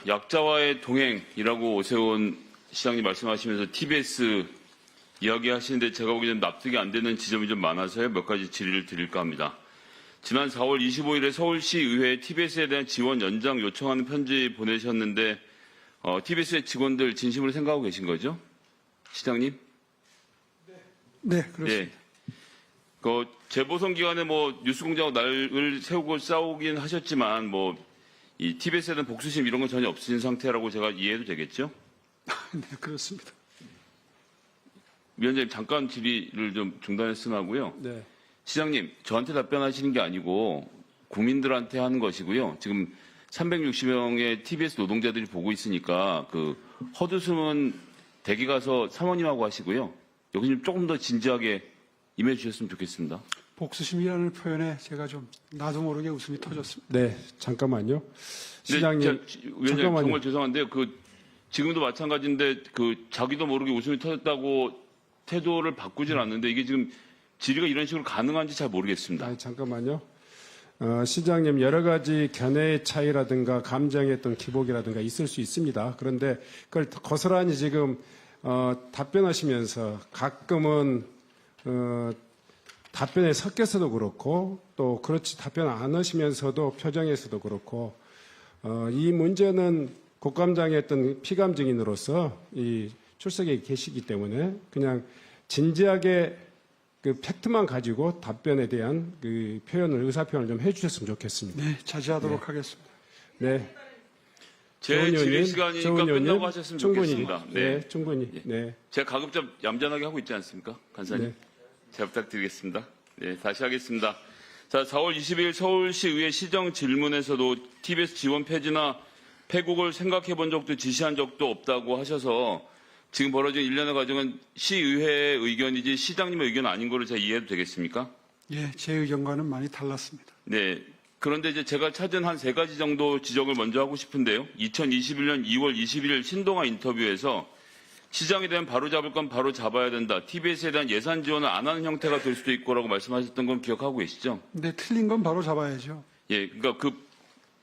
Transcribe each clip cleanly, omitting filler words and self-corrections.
약자와의 동행이라고 오세훈 시장님 말씀하시면서 TBS 이야기하시는데 제가 보기에는 납득이 안 되는 지점이 좀 많아서요. 몇 가지 질의를 드릴까 합니다. 지난 4월 25일에 서울시 의회에 TBS에 대한 지원 연장 요청하는 편지 보내셨는데 TBS의 직원들 진심으로 생각하고 계신 거죠? 시장님? 네, 그렇습니다. 그 재보선 기간에 뉴스공장하고 날을 세우고 싸우긴 하셨지만 이 TBS에 대한 복수심 이런 건 전혀 없으신 상태라고 제가 이해해도 되겠죠? 네, 그렇습니다. 위원장님 잠깐 질의를 좀 중단했으면 하고요. 네. 시장님, 저한테 답변하시는 게 아니고 국민들한테 하는 것이고요. 지금 360명의 TBS 노동자들이 보고 있으니까 그 헛웃음은 댁에 가서 사모님하고 하시고요. 여기 좀 조금 더 진지하게 임해 주셨으면 좋겠습니다. 복수심이라는 표현에 제가 좀 나도 모르게 웃음이 터졌습니다. 네, 잠깐만요. 시장님, 위원장님 잠깐만요. 정말 죄송한데요. 지금도 마찬가지인데 자기도 모르게 웃음이 터졌다고 태도를 바꾸질 않는데 이게 지금 질의가 이런 식으로 가능한지 잘 모르겠습니다. 아니, 잠깐만요. 시장님, 여러 가지 견해의 차이라든가 감정의 어떤 기복이라든가 있을 수 있습니다. 그런데 그걸 고스란히 지금 답변하시면서 가끔은 답변에 섞여서도 그렇고 또 그렇지 답변 안 하시면서도 표정에서도 그렇고 이 문제는 국감장의 어떤 피감 증인으로서 이 출석에 계시기 때문에 그냥 진지하게 그 팩트만 가지고 답변에 대한 그 의사 표현을 좀 해주셨으면 좋겠습니다. 네, 자제하도록 하겠습니다. 네. 제 조은 질의 의원님, 시간이니까 조은 의원님, 끝나고 하셨으면 충분히, 좋겠습니다. 네, 충분히. 네. 제가 가급적 얌전하게 하고 있지 않습니까? 간사님. 네. 잘 부탁드리겠습니다. 네, 다시 하겠습니다. 자, 4월 20일 서울시 의회 시정 질문에서도 TBS 지원 폐지나 폐국을 생각해 본 적도 지시한 적도 없다고 하셔서 지금 벌어진 일련의 과정은 시의회의 의견이지 시장님의 의견은 아닌 거로 제가 이해해도 되겠습니까? 예, 제 의견과는 많이 달랐습니다. 네. 그런데 이제 제가 찾은 한 3가지 정도 지적을 먼저 하고 싶은데요. 2021년 2월 21일 신동아 인터뷰에서 시장에 대한 바로잡을 건 바로 잡아야 된다. TBS에 대한 예산 지원을 안 하는 형태가 될 수도 있고라고 말씀하셨던 건 기억하고 계시죠? 네, 틀린 건 바로 잡아야죠. 예, 그러니까 그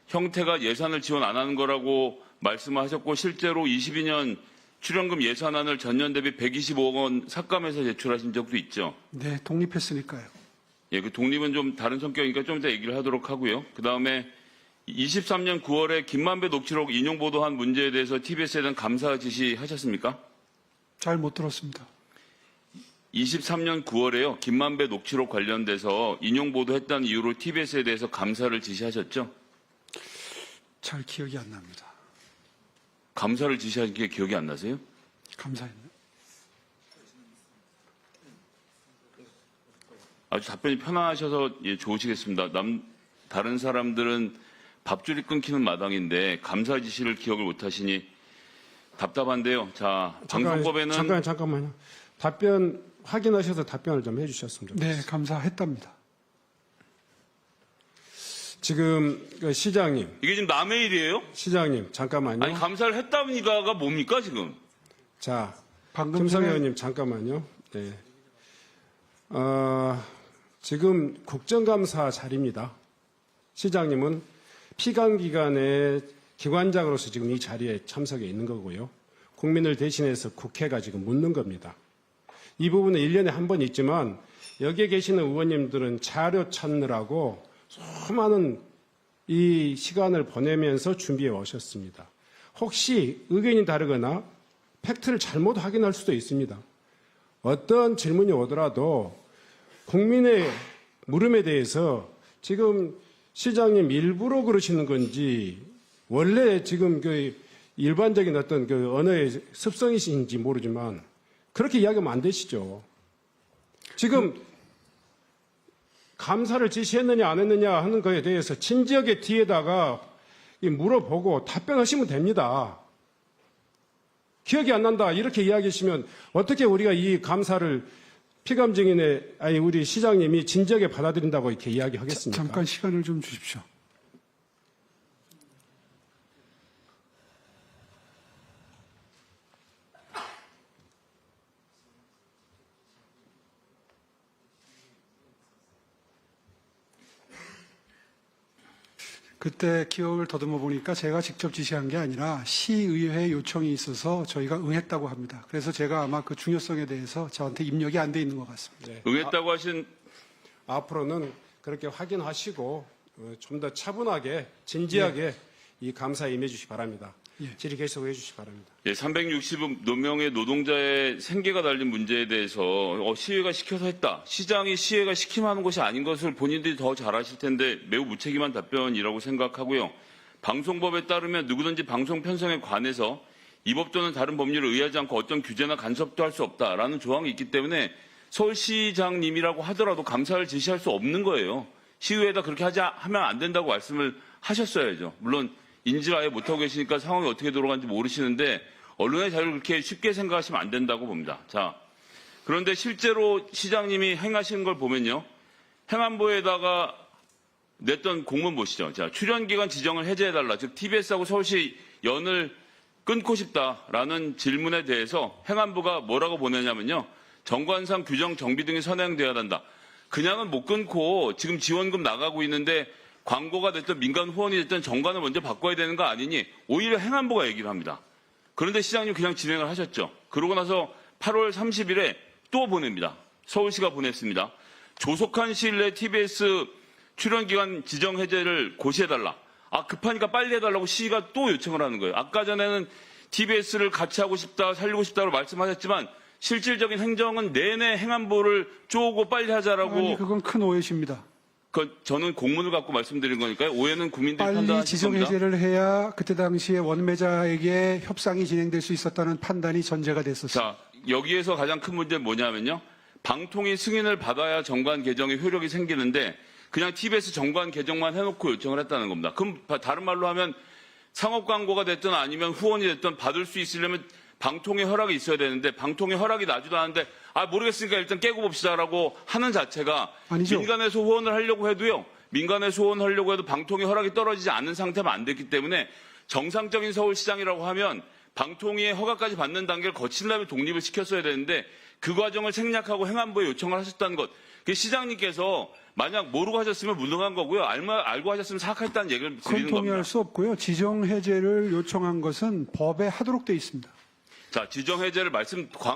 형태가 예산을 지원 안 하는 거라고 말씀하셨고 실제로 22년 출연금 예산안을 전년 대비 125억 원 삭감해서 제출하신 적도 있죠. 네, 독립했으니까요. 예, 그 독립은 좀 다른 성격이니까 좀 이따 얘기를 하도록 하고요. 그 다음에 23년 9월에 김만배 녹취록 인용 보도한 문제에 대해서 TBS에 대한 감사 지시하셨습니까? 잘 못 들었습니다. 23년 9월에요. 김만배 녹취록 관련돼서 인용 보도했다는 이유로 TBS에 대해서 감사를 지시하셨죠? 잘 기억이 안 납니다. 감사를 지시한 게 기억이 안 나세요? 감사했네요. 아주 답변이 편하셔서 좋으시겠습니다. 다른 사람들은 밥줄이 끊기는 마당인데 감사 지시를 기억을 못 하시니 답답한데요. 자, 방송법에는 잠깐만요. 답변 확인하셔서 답변을 좀 해주셨으면 좋겠습니다. 네, 감사했답니다. 지금 시장님, 이게 지금 남의 일이에요? 시장님 잠깐만요. 아니 감사를 했답니다가 뭡니까 지금? 자, 방금 김성 전에 의원님 잠깐만요. 네. 지금 국정감사 자리입니다. 시장님은 피감기관의 기관장으로서 지금 이 자리에 참석해 있는 거고요. 국민을 대신해서 국회가 지금 묻는 겁니다. 이 부분은 1년에 한 번 있지만 여기에 계시는 의원님들은 자료 찾느라고 수많은 이 시간을 보내면서 준비해 오셨습니다. 혹시 의견이 다르거나 팩트를 잘못 확인할 수도 있습니다. 어떤 질문이 오더라도 국민의 물음에 대해서 지금 시장님 일부러 그러시는 건지 원래 지금 일반적인 어떤 언어의 습성이신지 모르지만 그렇게 이야기하면 안 되시죠. 지금 감사를 지시했느냐 안 했느냐 하는 거에 대해서 진지하게 뒤에다가 물어보고 답변하시면 됩니다. 기억이 안 난다 이렇게 이야기하시면 어떻게 우리가 이 감사를 피감 증인의 우리 시장님이 진지하게 받아들인다고 이렇게 이야기하겠습니까? 잠깐 시간을 좀 주십시오. 그때 기억을 더듬어 보니까 제가 직접 지시한 게 아니라 시의회 요청이 있어서 저희가 응했다고 합니다. 그래서 제가 아마 그 중요성에 대해서 저한테 입력이 안 돼 있는 것 같습니다. 네. 응했다고 하신 앞으로는 그렇게 확인하시고 좀 더 차분하게 진지하게 이 감사에 임해주시기 바랍니다. 예. 질의 계속해 주시기 바랍니다. 예, 360명의 노동자의 생계가 달린 문제에 대해서 시의회가 시켜서 했다. 시장이 시의회가 시키면 하는 것이 아닌 것을 본인들이 더 잘 아실 텐데 매우 무책임한 답변이라고 생각하고요. 방송법에 따르면 누구든지 방송 편성에 관해서 이 법 또는 다른 법률을 의하지 않고 어떤 규제나 간섭도 할 수 없다라는 조항이 있기 때문에 서울시장님이라고 하더라도 감사를 지시할 수 없는 거예요. 시의회에다 그렇게 하면 안 된다고 말씀을 하셨어야죠. 물론 인지를 아예 못하고 계시니까 상황이 어떻게 돌아가는지 모르시는데 언론의 자유를 그렇게 쉽게 생각하시면 안 된다고 봅니다. 자, 그런데 실제로 시장님이 행하시는 걸 보면요. 행안부에다가 냈던 공문 보시죠. 자, 출연기간 지정을 해제해달라. 즉 TBS하고 서울시 연을 끊고 싶다라는 질문에 대해서 행안부가 뭐라고 보내냐면요. 정관상 규정 정비 등이 선행돼야 한다. 그냥은 못 끊고 지금 지원금 나가고 있는데 광고가 됐든 민간 후원이 됐든 정관을 먼저 바꿔야 되는 거 아니니 오히려 행안부가 얘기를 합니다. 그런데 시장님 그냥 진행을 하셨죠. 그러고 나서 8월 30일에 또 보냅니다. 서울시가 보냈습니다. 조속한 시일 내에 TBS 출연기간 지정 해제를 고시해달라. 급하니까 빨리 해달라고 시가 또 요청을 하는 거예요. 아까 전에는 TBS를 같이 하고 싶다, 살리고 싶다고 말씀하셨지만 실질적인 행정은 내내 행안부를 쪼고 빨리 하자라고. 아니, 그건 큰 오해십니다. 저는 공문을 갖고 말씀드린 거니까요. 오해는 국민들이 빨리 판단하실 지정 겁니다. 해제를 해야 그때 당시에 원매자에게 협상이 진행될 수 있었다는 판단이 전제가 됐었습니다. 자, 여기에서 가장 큰 문제는 뭐냐면요. 방통위 승인을 받아야 정관 개정의 효력이 생기는데 그냥 TBS 정관 개정만 해놓고 요청을 했다는 겁니다. 그럼 다른 말로 하면 상업 광고가 됐든 아니면 후원이 됐든 받을 수 있으려면 방통위 허락이 있어야 되는데 방통위 허락이 나지도 않은데 모르겠으니까 일단 깨고 봅시다라고 하는 자체가 아니죠. 민간에서 후원을 하려고 해도요. 민간에서 후원하려고 해도 방통위 허락이 떨어지지 않은 상태만 안 됐기 때문에 정상적인 서울시장이라고 하면 방통위의 허가까지 받는 단계를 거친 다음에 독립을 시켰어야 되는데 그 과정을 생략하고 행안부에 요청을 하셨다는 것. 그 시장님께서 만약 모르고 하셨으면 무능한 거고요. 알고 하셨으면 사악했다는 얘기를 그건 드리는 겁니다. 동의할 수 없고요. 지정 해제를 요청한 것은 법에 하도록 돼 있습니다. 자, 지정 해제를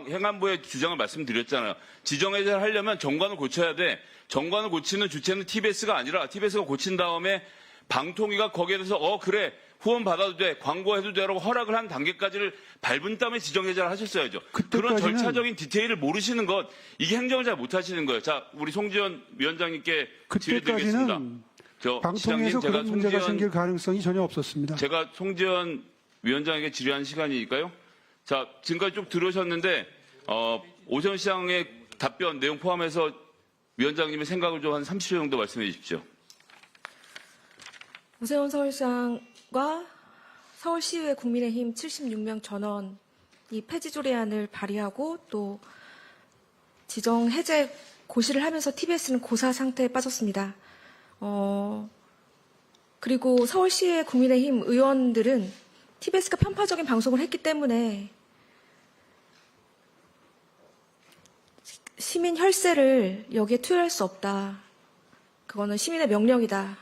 행안부의 주장을 말씀드렸잖아요. 지정 해제를 하려면 정관을 고쳐야 돼. 정관을 고치는 주체는 TBS가 아니라 TBS가 고친 다음에 방통위가 거기에 대해서 그래 후원 받아도 돼 광고해도 돼라고 허락을 한 단계까지를 밟은 다음에 지정 해제를 하셨어야죠. 그런 절차적인 디테일을 모르시는 것 이게 행정을 잘 못하시는 거예요. 자, 우리 송지현 위원장님께 질의드리겠습니다. 그때까지는 방통위에서 그런 문제가 생길 가능성이 전혀 없었습니다. 제가 송지현 위원장에게 질의한 시간이니까요. 자, 지금까지 쭉 들으셨는데 오세훈 시장의 답변 내용 포함해서 위원장님의 생각을 좀 한 30초 정도 말씀해 주십시오. 오세훈 서울시장과 서울시의회 국민의힘 76명 전원이 폐지 조례안을 발의하고 또 지정 해제 고시를 하면서 TBS는 고사 상태에 빠졌습니다. 그리고 서울시의회 국민의힘 의원들은 TBS가 편파적인 방송을 했기 때문에 시민 혈세를 여기에 투여할 수 없다. 그거는 시민의 명령이다.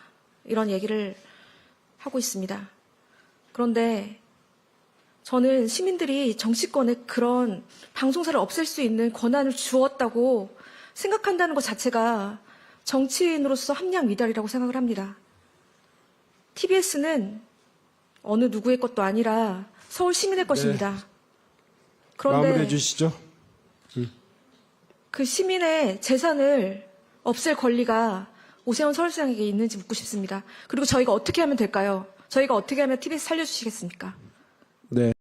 이런 얘기를 하고 있습니다. 그런데 저는 시민들이 정치권에 그런 방송사를 없앨 수 있는 권한을 주었다고 생각한다는 것 자체가 정치인으로서 함량 미달이라고 생각을 합니다. TBS는 어느 누구의 것도 아니라 서울 시민의 것입니다. 그런데 마무리해 주시죠. 그 시민의 재산을 없앨 권리가 오세훈 서울시장에게 있는지 묻고 싶습니다. 그리고 저희가 어떻게 하면 될까요? 저희가 어떻게 하면 TBS 살려주시겠습니까? 네.